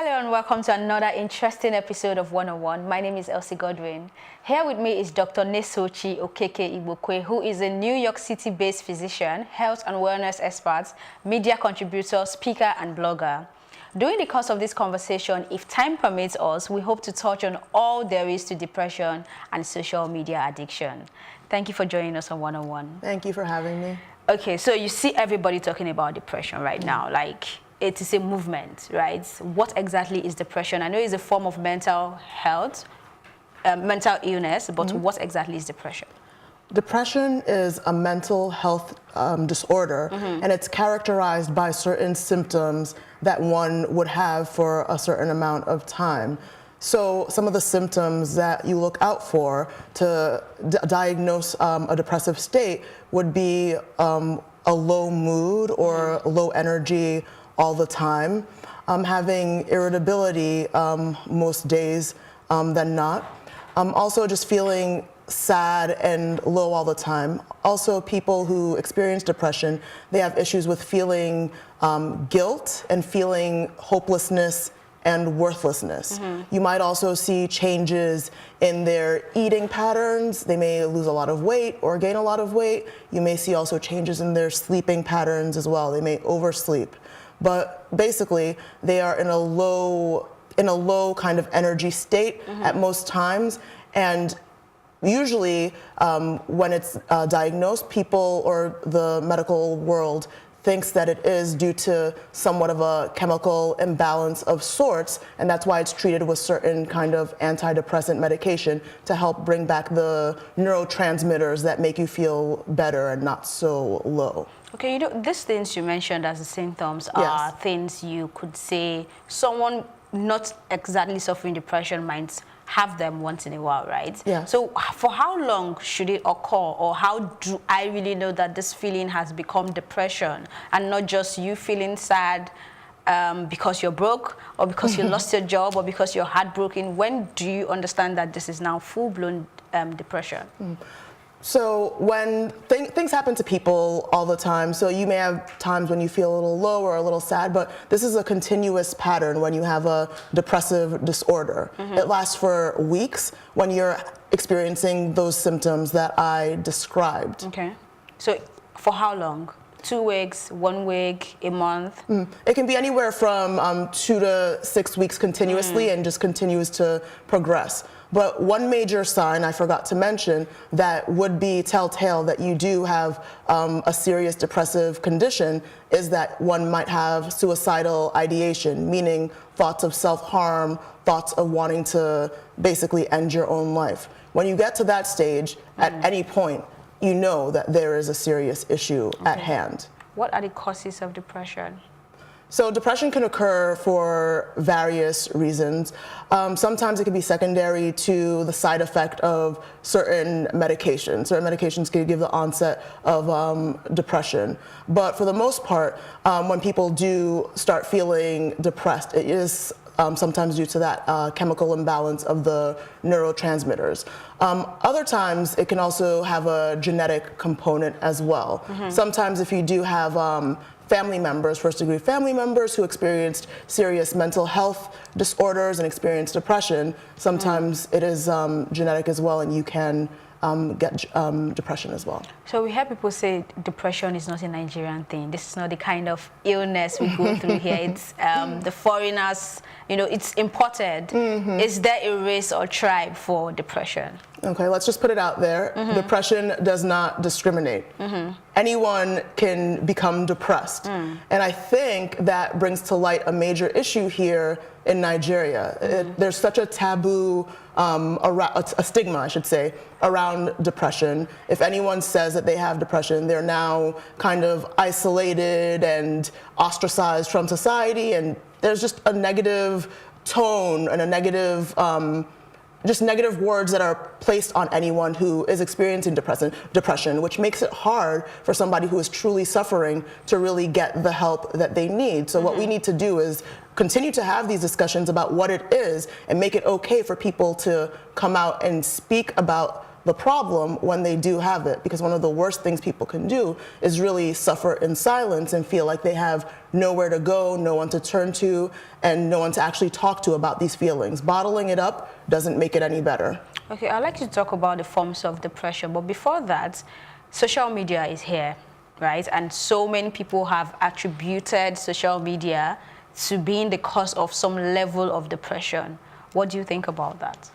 Hello and welcome to another interesting episode of 101. My name is Elsie Godwin. Here with me is Dr. Nesochi Okeke-Igbokwe, who is a New York City-based physician, health and wellness expert, media contributor, speaker, and blogger. During the course of this conversation, if time permits us, we hope to touch on all there is to depression and social media addiction. Thank you for joining us on 101. Thank you for having me. Okay, so you see everybody talking about depression right now, like it is a movement, right? What exactly is depression? I know it's a form of mental health, mental illness, but what exactly is depression? Depression is a mental health disorder, and it's characterized by certain symptoms that one would have for a certain amount of time. So some of the symptoms that you look out for to diagnose a depressive state would be a low mood or low energy all the time, having irritability most days than not. Also just feeling sad and low all the time. Also, people who experience depression, they have issues with feeling guilt and feeling hopelessness and worthlessness. You might also see changes in their eating patterns. They may lose a lot of weight or gain a lot of weight. You may see also changes in their sleeping patterns as well. They may oversleep. But basically, they are in a low kind of energy state at most times. And usually, when it's diagnosed, people or the medical world thinks that it is due to somewhat of a chemical imbalance of sorts, and that's why it's treated with certain kind of antidepressant medication to help bring back the neurotransmitters that make you feel better and not so low. Okay, you know, these things you mentioned as the symptoms are things you could say someone not exactly suffering depression might have them once in a while, right? Yeah. So for how long should it occur, or how do I really know that this feeling has become depression and not just you feeling sad because you're broke or because you lost your job or because you're heartbroken? When do you understand that this is now full-blown depression? So when things happen to people all the time, so you may have times when you feel a little low or a little sad, but this is a continuous pattern when you have a depressive disorder. It lasts for weeks when you're experiencing those symptoms that I described. Okay. So for how long? 2 weeks, 1 week, a month? It can be anywhere from 2 to 6 weeks continuously and just continues to progress. But one major sign I forgot to mention that would be telltale that you do have a serious depressive condition is that one might have suicidal ideation, meaning thoughts of self-harm, thoughts of wanting to basically end your own life. When you get to that stage, at any point, you know that there is a serious issue at hand. What are the causes of depression? So depression can occur for various reasons. Sometimes it can be secondary to the side effect of certain medications. Certain medications can give the onset of depression. But for the most part, when people do start feeling depressed, it is sometimes due to that chemical imbalance of the neurotransmitters. Other times, it can also have a genetic component as well. Sometimes if you do have family members, first-degree family members who experienced serious mental health disorders and experienced depression, sometimes it is genetic as well, and you can get depression as well. So we hear people say depression is not a Nigerian thing. This is not the kind of illness we go through here. It's the foreigners, you know, it's imported. Is there a race or tribe for depression? Okay, let's just put it out there. Depression does not discriminate. Anyone can become depressed. And I think that brings to light a major issue here in Nigeria. There's such a taboo, a stigma, I should say, around depression. If anyone says that they have depression, they're now kind of isolated and ostracized from society, and there's just a negative tone and a negative just negative words that are placed on anyone who is experiencing depression, which makes it hard for somebody who is truly suffering to really get the help that they need. So what we need to do is continue to have these discussions about what it is and make it okay for people to come out and speak about the problem when they do have it, because one of the worst things people can do is really suffer in silence and feel like they have nowhere to go, no one to turn to, and no one to actually talk to about these feelings. Bottling it up doesn't make it any better. Okay, I'd like to talk about the forms of depression, but before that, social media is here, right? And so many people have attributed social media to being the cause of some level of depression. What do you think about that?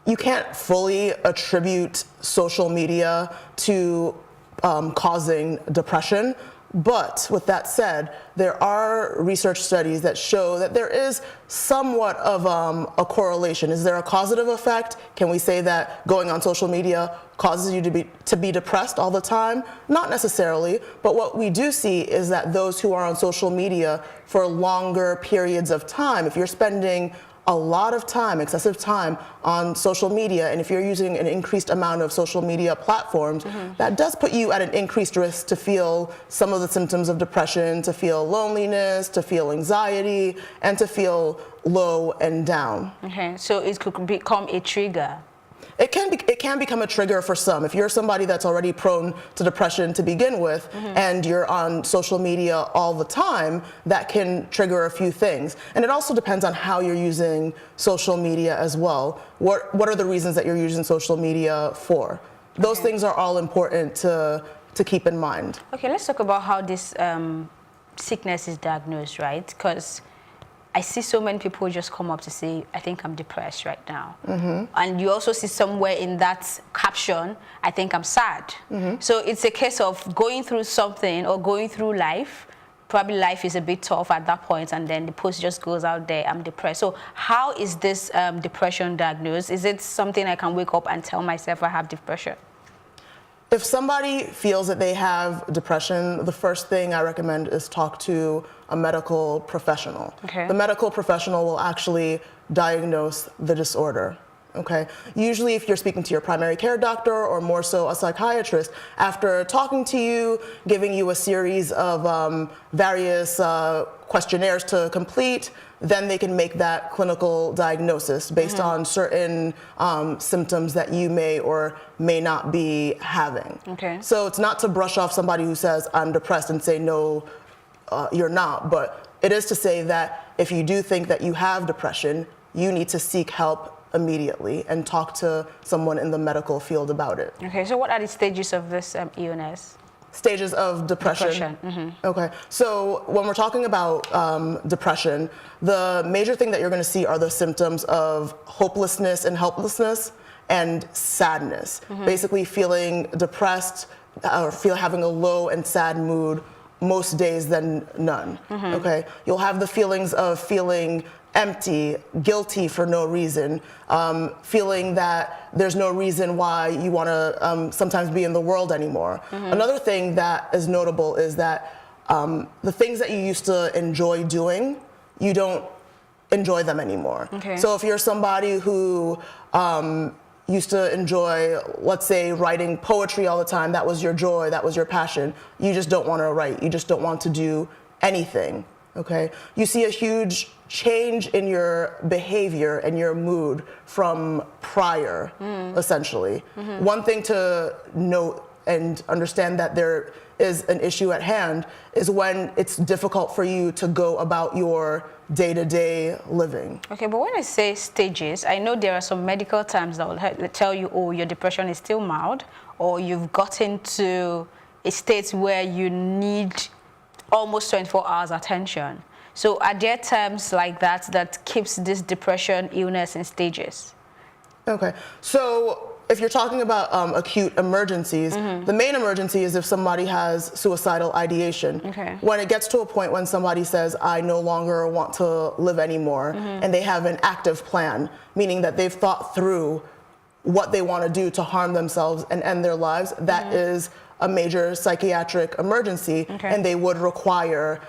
You can't fully attribute social media to causing depression, but with that said, there are research studies that show that there is somewhat of a correlation. Is there a causative effect? Can we say that going on social media causes you to be depressed all the time? Not necessarily, but what we do see is that those who are on social media for longer periods of time, if you're spending a lot of time, excessive time on social media, and if you're using an increased amount of social media platforms, that does put you at an increased risk to feel some of the symptoms of depression, to feel loneliness, to feel anxiety, and to feel low and down. Okay, so it could become a trigger. It can become a trigger for some. If you're somebody that's already prone to depression to begin with, and you're on social media all the time, that can trigger a few things. And it also depends on how you're using social media as well. What are the reasons that you're using social media for? Those things are all important to keep in mind. Okay, let's talk about how this sickness is diagnosed, right? Because I see so many people just come up to say, I think I'm depressed right now. And you also see somewhere in that caption, I think I'm sad. So it's a case of going through something or going through life. Probably life is a bit tough at that point, and then the post just goes out there, I'm depressed. So how is this depression diagnosed? Is it something I can wake up and tell myself I have depression? If somebody feels that they have depression, the first thing I recommend is talk to a medical professional. Okay. The medical professional will actually diagnose the disorder. Okay. Usually if you're speaking to your primary care doctor or more so a psychiatrist, after talking to you, giving you a series of various questionnaires to complete, then they can make that clinical diagnosis based on certain symptoms that you may or may not be having. Okay. So it's not to brush off somebody who says, I'm depressed, and say, no, you're not. But it is to say that if you do think that you have depression, you need to seek help immediately and talk to someone in the medical field about it. Okay, so what are the stages of this illness? Stages of depression. Okay, so when we're talking about depression, the major thing that you're going to see are the symptoms of hopelessness and helplessness and sadness. Basically feeling depressed or having a low and sad mood most days than none. Okay, you'll have the feelings of feeling empty, guilty for no reason, feeling that there's no reason why you want to sometimes be in the world anymore. Another thing that is notable is that the things that you used to enjoy doing, you don't enjoy them anymore. Okay. So if you're somebody who used to enjoy, let's say, writing poetry all the time, that was your joy, that was your passion, you just don't want to write, you just don't want to do anything. Okay, you see a huge change in your behavior and your mood from prior, essentially. One thing to note and understand that there is an issue at hand is when it's difficult for you to go about your day-to-day living. Okay, but when I say stages, I know there are some medical terms that will tell you, oh, your depression is still mild, or you've gotten to a state where you need almost 24 hours attention. So are there terms like that that keeps this depression illness in stages? Okay, so if you're talking about acute emergencies, the main emergency is if somebody has suicidal ideation. Okay. When it gets to a point when somebody says, I no longer want to live anymore, and they have an active plan, meaning that they've thought through what they want to do to harm themselves and end their lives, that is a major psychiatric emergency, and they would require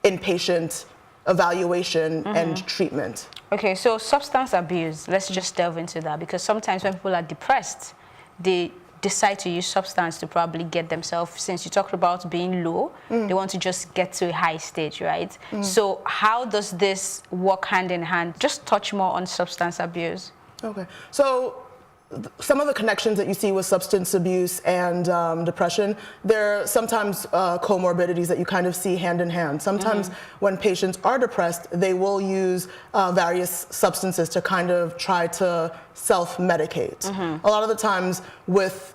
inpatient evaluation and treatment. Okay, so substance abuse, let's just delve into that, because sometimes when people are depressed, they decide to use substance to probably get themselves, since you talked about being low, they want to just get to a high stage, right? So how does this work hand in hand? Just touch more on substance abuse. Okay, so some of the connections that you see with substance abuse and depression, they're sometimes comorbidities that you kind of see hand in hand. Sometimes when patients are depressed, they will use various substances to kind of try to self-medicate. A lot of the times with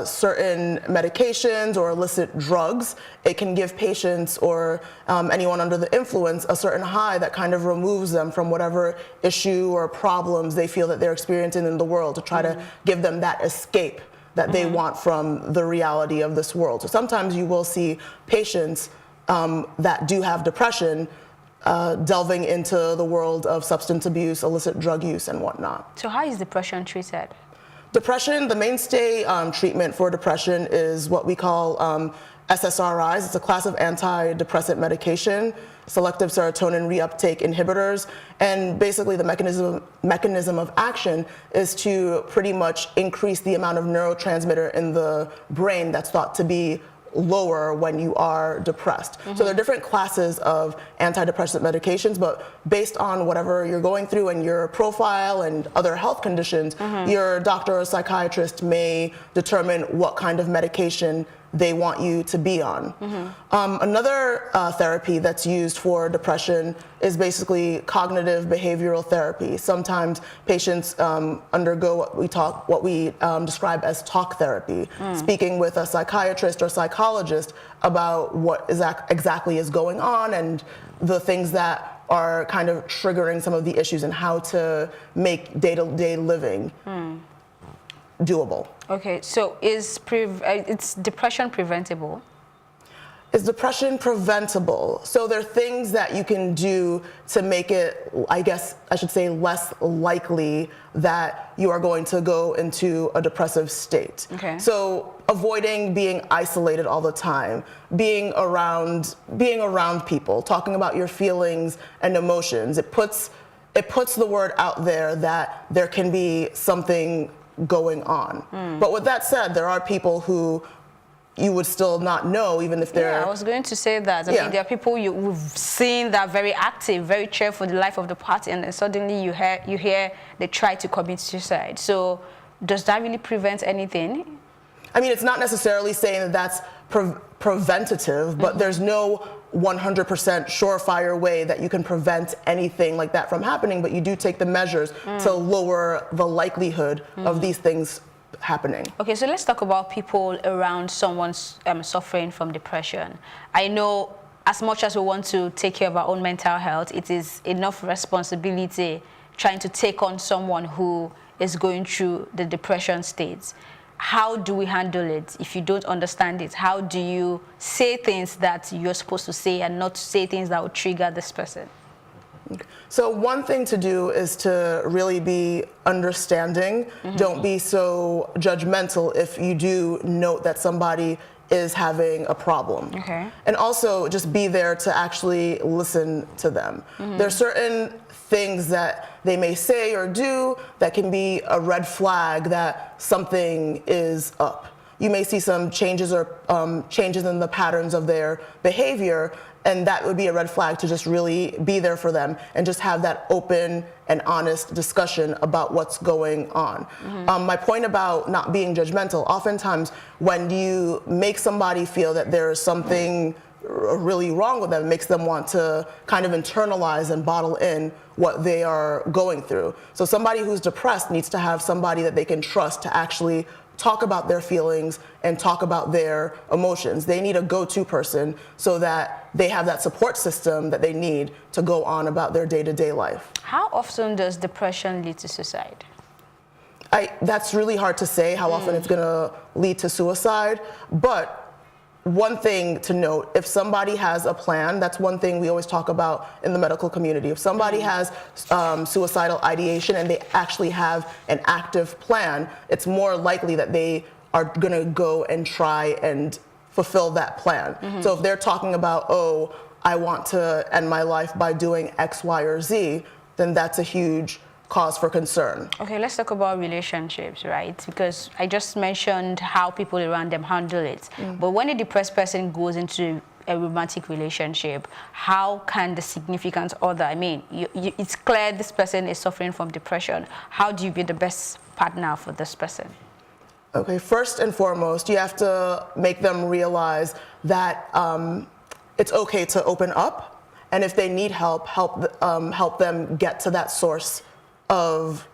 certain medications or illicit drugs, it can give patients or anyone under the influence a certain high that kind of removes them from whatever issue or problems they feel that they're experiencing in the world, to try to give them that escape that they want from the reality of this world. So sometimes you will see patients that do have depression delving into the world of substance abuse, illicit drug use, and whatnot. So how is depression treated? Depression, the mainstay treatment for depression is what we call SSRIs. It's a class of antidepressant medication, selective serotonin reuptake inhibitors. And basically the mechanism of action is to pretty much increase the amount of neurotransmitter in the brain that's thought to be lower when you are depressed. So there are different classes of antidepressant medications, but based on whatever you're going through and your profile and other health conditions, your doctor or psychiatrist may determine what kind of medication they want you to be on. Another therapy that's used for depression is basically cognitive behavioral therapy. Sometimes patients undergo what we describe as talk therapy, speaking with a psychiatrist or psychologist about what exactly is going on and the things that are kind of triggering some of the issues and how to make day-to-day living doable. Okay, so is depression preventable? Is depression preventable? So there are things that you can do to make it, I guess I should say, less likely that you are going to go into a depressive state. Okay. So avoiding being isolated all the time, being around people, talking about your feelings and emotions. It puts the word out there that there can be something going on. But with that said, there are people who you would still not know, even if they're... Yeah, I was going to say that. I mean, there are people we've seen that are very active, very cheerful for the life of the party, and then suddenly you hear they try to commit suicide. So does that really prevent anything? I mean, it's not necessarily saying that that's preventative, but there's no 100% surefire way that you can prevent anything like that from happening, but you do take the measures to lower the likelihood of these things happening. Okay, so let's talk about people around someone suffering from depression. I know as much as we want to take care of our own mental health, it is enough responsibility trying to take on someone who is going through the depression states. How do we handle it if you don't understand it? How do you say things that you're supposed to say and not say things that will trigger this person? So one thing to do is to really be understanding. Don't be so judgmental if you do note that somebody is having a problem. Okay. And also just be there to actually listen to them. There are certain things that they may say or do that can be a red flag that something is up. You may see some changes or changes in the patterns of their behavior, and that would be a red flag to just really be there for them and just have that open and honest discussion about what's going on. My point about not being judgmental, oftentimes when you make somebody feel that there is something really wrong with them, it makes them want to kind of internalize and bottle in what they are going through. So somebody who's depressed needs to have somebody that they can trust to actually talk about their feelings and talk about their emotions. They need a go-to person so that they have that support system that they need to go on about their day-to-day life. How often does depression lead to suicide? That's really hard to say how often it's gonna lead to suicide, but one thing to note, if somebody has a plan, that's one thing we always talk about in the medical community. If somebody has suicidal ideation and they actually have an active plan, it's more likely that they are gonna go and try and fulfill that plan. So if they're talking about, oh, I want to end my life by doing X, Y, or Z, then that's a huge cause for concern. Okay, let's talk about relationships, right? Because I just mentioned how people around them handle it. But when a depressed person goes into a romantic relationship, how can the significant other, I mean, it's clear this person is suffering from depression. How do you be the best partner for this person? Okay, first and foremost, you have to make them realize that it's okay to open up, and if they need help, help them get to that source of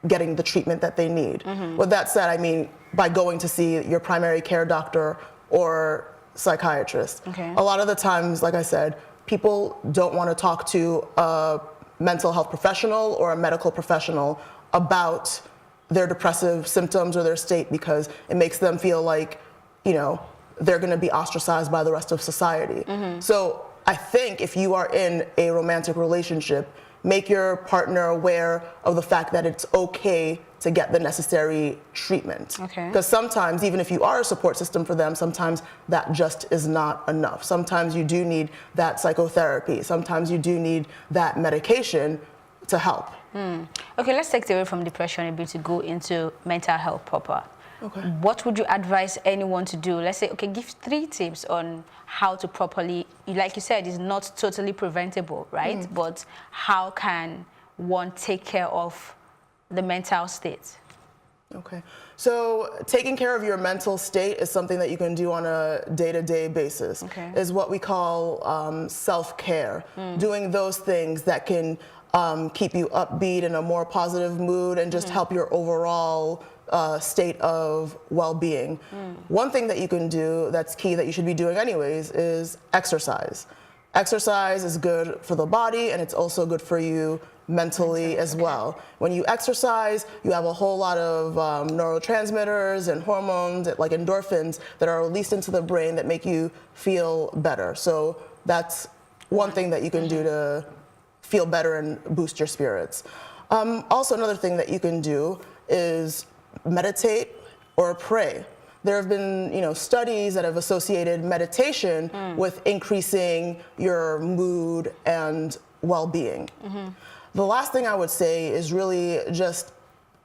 getting the treatment that they need. With that said, I mean, by going to see your primary care doctor or psychiatrist. Okay. A lot of the times, like I said, people don't want to talk to a mental health professional or a medical professional about their depressive symptoms or their state because it makes them feel like, you know, they're going to be ostracized by the rest of society. So I think if you are in a romantic relationship, make your partner aware of the fact that it's okay to get the necessary treatment. Okay. Because sometimes, even if you are a support system for them, sometimes that just is not enough. Sometimes you do need that psychotherapy. Sometimes you do need that medication to help. Okay, let's take it away from depression a bit to go into mental health proper. Okay. What would you advise anyone to do? Let's say, okay, give 3 tips on how to properly, like you said, it's not totally preventable, right? But how can one take care of the mental state? Okay. So taking care of your mental state is something that you can do on a day-to-day basis. Okay. Is what we call self-care. Doing those things that can keep you upbeat in a more positive mood and just help your overall state of well-being. One thing that you can do that's key that you should be doing anyways is exercise. Exercise is good for the body and it's also good for you mentally as well. When you exercise, you have a whole lot of neurotransmitters and hormones like endorphins that are released into the brain that make you feel better. So that's one thing that you can do to feel better and boost your spirits. Also, another thing that you can do is meditate or pray. There have been, studies that have associated meditation with increasing your mood and well-being. The last thing I would say is really just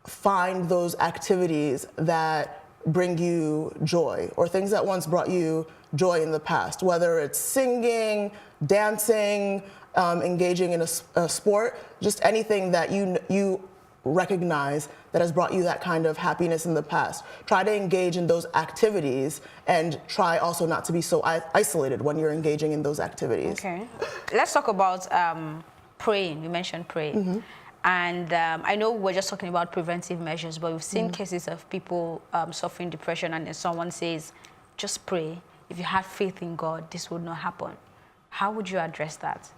find those activities that bring you joy or things that once brought you joy in the past, whether it's singing, dancing, engaging in a sport, just anything that you recognize that has brought you that kind of happiness in the past. Try to engage in those activities and try also not to be so isolated when you're engaging in those activities. Okay. Let's talk about praying. You mentioned praying. And I know we're just talking about preventive measures, but we've seen cases of people suffering depression and then someone says, just pray. If you have faith in God, this would not happen. How would you address that?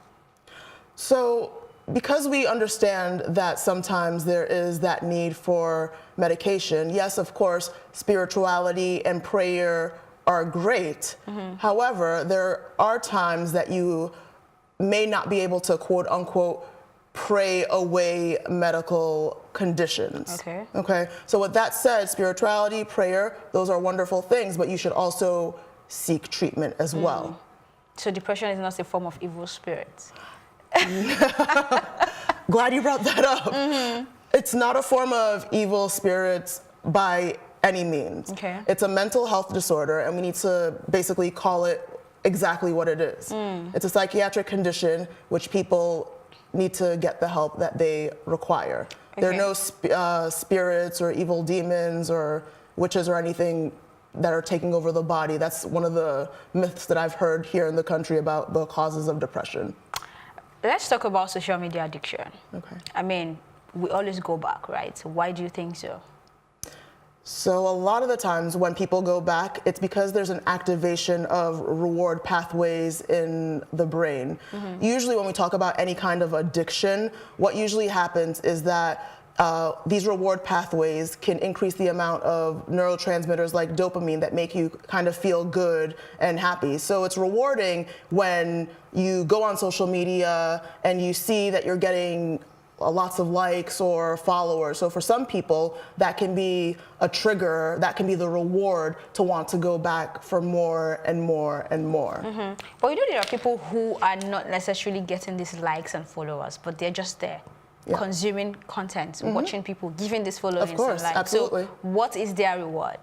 So, because we understand that sometimes there is that need for medication, yes, of course, spirituality and prayer are great. However, there are times that you may not be able to, quote unquote, pray away medical conditions. Okay. So with that said, spirituality, prayer, those are wonderful things, but you should also seek treatment as well. So depression is not a form of evil spirits? Glad you brought that up. It's not a form of evil spirits by any means. Okay. It's a mental health disorder, and we need to basically call it exactly what it is. It's a psychiatric condition which people need to get the help that they require. There are no spirits or evil demons or witches or anything that are taking over the body. That's one of the myths that I've heard here in the country about the causes of depression. Let's talk about social media addiction. Okay. I mean, we always go back, right? Why do you think so? So a lot of the times when people go back, it's because there's an activation of reward pathways in the brain. Usually when we talk about any kind of addiction, what usually happens is that these reward pathways can increase the amount of neurotransmitters like dopamine that make you kind of feel good and happy. So it's rewarding when you go on social media and you see that you're getting lots of likes or followers. So for some people, that can be a trigger, that can be the reward to want to go back for more and more and more. But there are people who are not necessarily getting these likes and followers, but they're just there. Consuming content, watching people, giving this following Of course, some likes. absolutely. So what is their reward?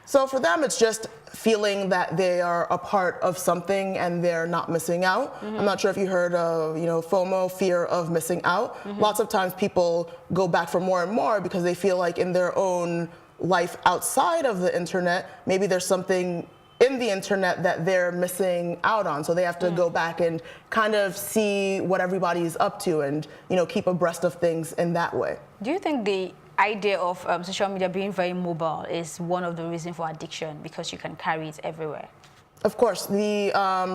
So for them, it's just feeling that they are a part of something and they're not missing out. I'm not sure if you heard of, FOMO, fear of missing out. Lots of times people go back for more and more because they feel like in their own life outside of the internet, maybe there's something in the internet that they're missing out on. So they have to go back and kind of see what everybody's up to and, keep abreast of things in that way. Do you think the idea of social media being very mobile is one of the reasons for addiction, because you can carry it everywhere? Of course, the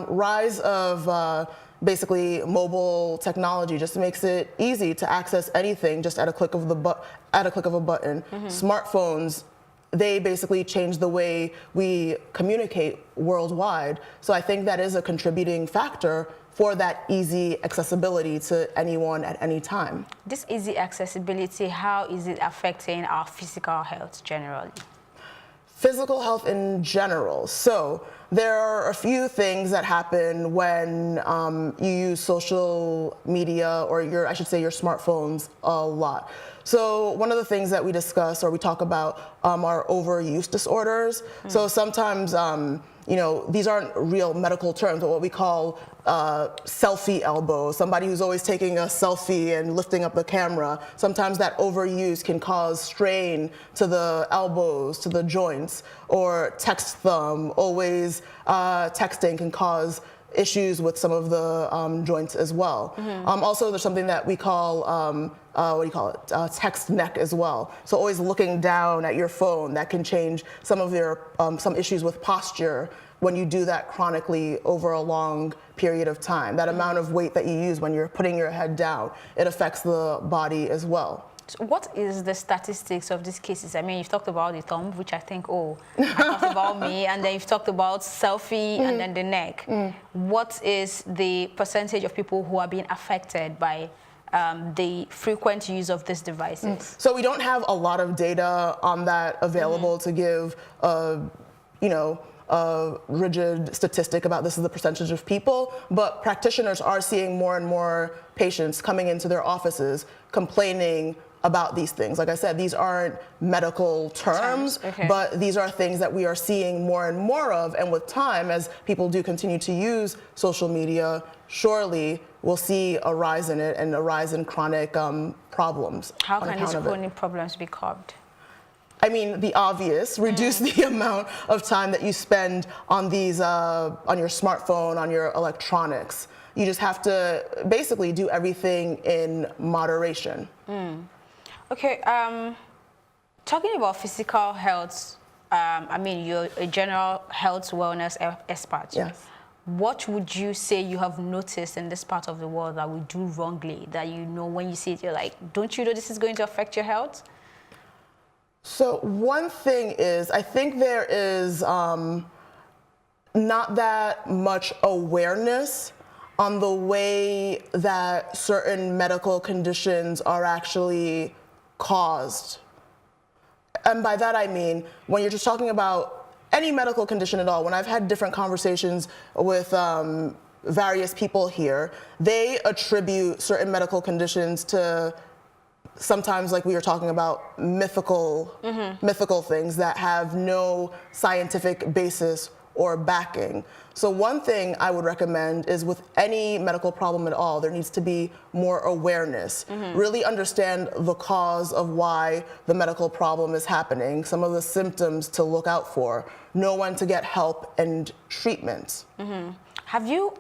rise of basically mobile technology just makes it easy to access anything just at a click of a button. Smartphones, they basically change the way we communicate worldwide. So I think that is a contributing factor for that easy accessibility to anyone at any time. This easy accessibility, how is it affecting our physical health generally? Physical health in general. So there are a few things that happen when you use social media, or your smartphones a lot. So one of the things that we discuss or we talk about are overuse disorders. So sometimes, these aren't real medical terms, but what we call selfie elbow, somebody who's always taking a selfie and lifting up the camera. Sometimes that overuse can cause strain to the elbows, to the joints, or text thumb, always texting can cause issues with some of the joints as well. Also, there's something that we call, text neck as well. So always looking down at your phone, that can change some of your, some issues with posture when you do that chronically over a long period of time. That amount of weight that you use when you're putting your head down, it affects the body as well. So what is the statistics of these cases? I mean, you've talked about the thumb, which I think, I talked about me, and then you've talked about selfie and then the neck. What is the percentage of people who are being affected by the frequent use of these devices? So we don't have a lot of data on that available to give a rigid statistic about this is the percentage of people, but practitioners are seeing more and more patients coming into their offices complaining about these things. Like I said, these aren't medical terms, but these are things that we are seeing more and more of, and with time, as people do continue to use social media, surely we'll see a rise in it and a rise in chronic problems. How can these chronic problems be curbed? I mean, the obvious, reduce the amount of time that you spend on these, on your smartphone, on your electronics. You just have to basically do everything in moderation. Okay, talking about physical health, I mean, you're a general health wellness expert. Yes. What would you say you have noticed in this part of the world that we do wrongly, that when you see it, you're like, don't you know this is going to affect your health? So one thing is, I think there is not that much awareness on the way that certain medical conditions are actually caused. And by that I mean, when you're just talking about any medical condition at all, when I've had different conversations with various people here, they attribute certain medical conditions to sometimes, like we were talking about, mythical things that have no scientific basis or backing. So one thing I would recommend is with any medical problem at all, there needs to be more awareness. Really understand the cause of why the medical problem is happening, some of the symptoms to look out for, know when to get help and treatment. Have you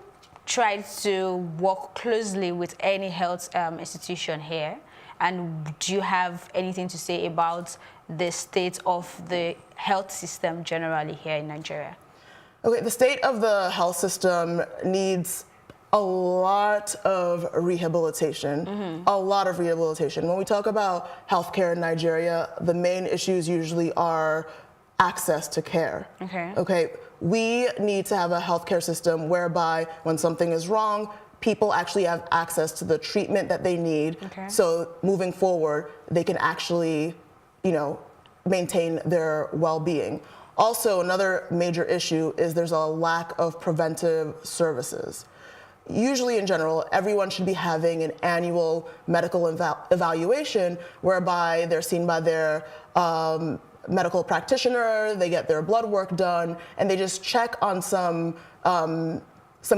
tried to work closely with any health institution here? And do you have anything to say about the state of the health system generally here in Nigeria? Okay, the state of the health system needs a lot of rehabilitation, a lot of rehabilitation. When we talk about healthcare in Nigeria, the main issues usually are access to care. Okay, we need to have a healthcare system whereby when something is wrong, people actually have access to the treatment that they need. So moving forward, they can actually, maintain their well-being. Also, another major issue is there's a lack of preventive services. Usually, in general, everyone should be having an annual medical evaluation whereby they're seen by their medical practitioner, they get their blood work done, and they just check on some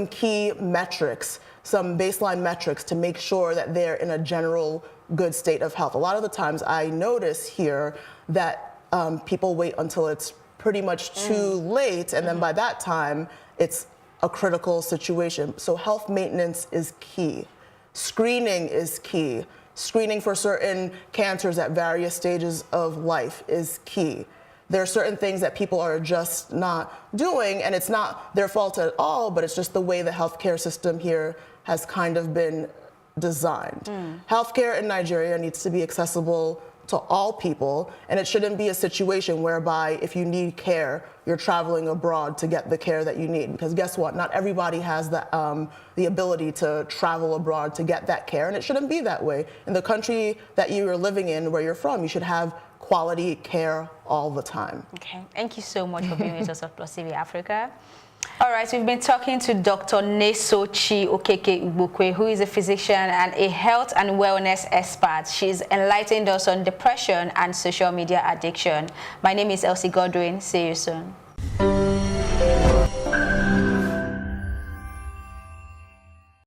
key metrics, some baseline metrics to make sure that they're in a general good state of health. A lot of the times I notice here that people wait until it's pretty much too late, and then by that time, it's a critical situation. So health maintenance is key. Screening is key. Screening for certain cancers at various stages of life is key. There are certain things that people are just not doing, and it's not their fault at all, but it's just the way the healthcare system here has kind of been designed. Healthcare in Nigeria needs to be accessible to all people, and it shouldn't be a situation whereby if you need care, you're traveling abroad to get the care that you need. Because guess what? Not everybody has the ability to travel abroad to get that care, and it shouldn't be that way. In the country that you are living in, where you're from, you should have quality care all the time. Okay, thank you so much for being with us on Plus TV Africa. All right, we've been talking to Dr. Nesochi Okeke-Igbokwe, who is a physician and a health and wellness expert. She's enlightened us on depression and social media addiction. My name is Elsie Godwin. See you soon.